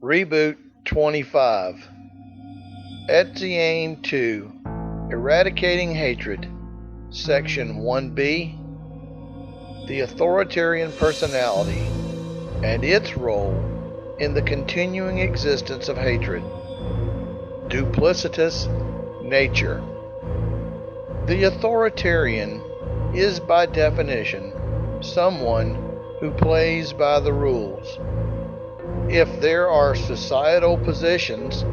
Reboot 25. Etiam 2. Eradicating Hatred. Section 1B. The Authoritarian Personality and its role in the continuing existence of hatred. Duplicitous Nature. The authoritarian is by definition someone who plays by the rules. If there are societal positions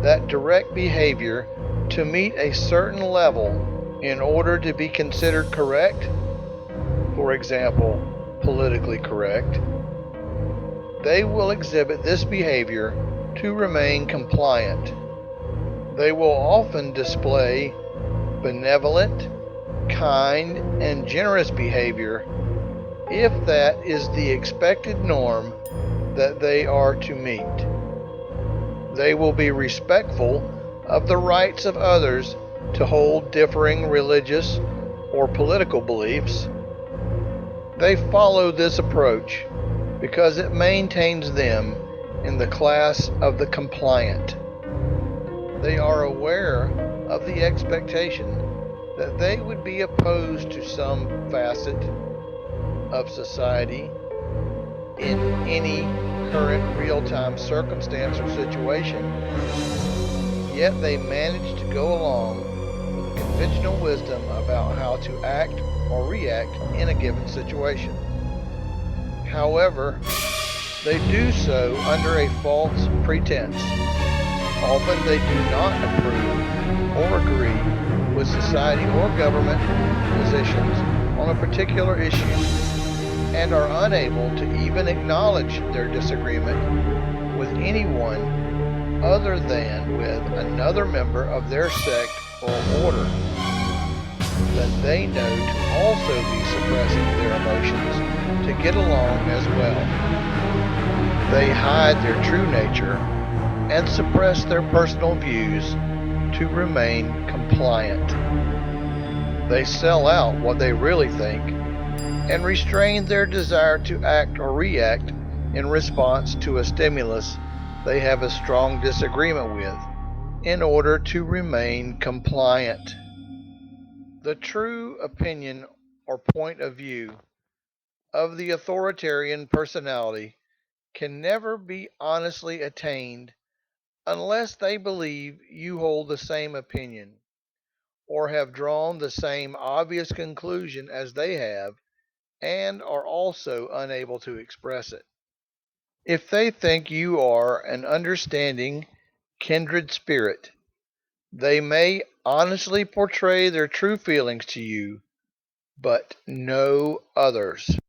that direct behavior to meet a certain level in order to be considered correct, for example, politically correct, they will exhibit this behavior to remain compliant. They will often display benevolent, kind, and generous behavior if that is the expected norm that they are to meet. They will be respectful of the rights of others to hold differing religious or political beliefs. They follow this approach because it maintains them in the class of the compliant. They are aware of the expectation that they would be opposed to some facet of society in any current real-time circumstance or situation, yet they manage to go along with the conventional wisdom about how to act or react in a given situation. However, they do so under a false pretense. Often they do not approve or agree with society or government positions on a particular issue and are unable to even acknowledge their disagreement with anyone other than with another member of their sect or order that they know to also be suppressing their emotions to get along as well. They hide their true nature and suppress their personal views to remain compliant. They sell out what they really think and restrain their desire to act or react in response to a stimulus they have a strong disagreement with in order to remain compliant. The true opinion or point of view of the authoritarian personality can never be honestly attained unless they believe you hold the same opinion or have drawn the same obvious conclusion as they have and are also unable to express it. If they think you are an understanding, kindred spirit, they may honestly portray their true feelings to you, but no others.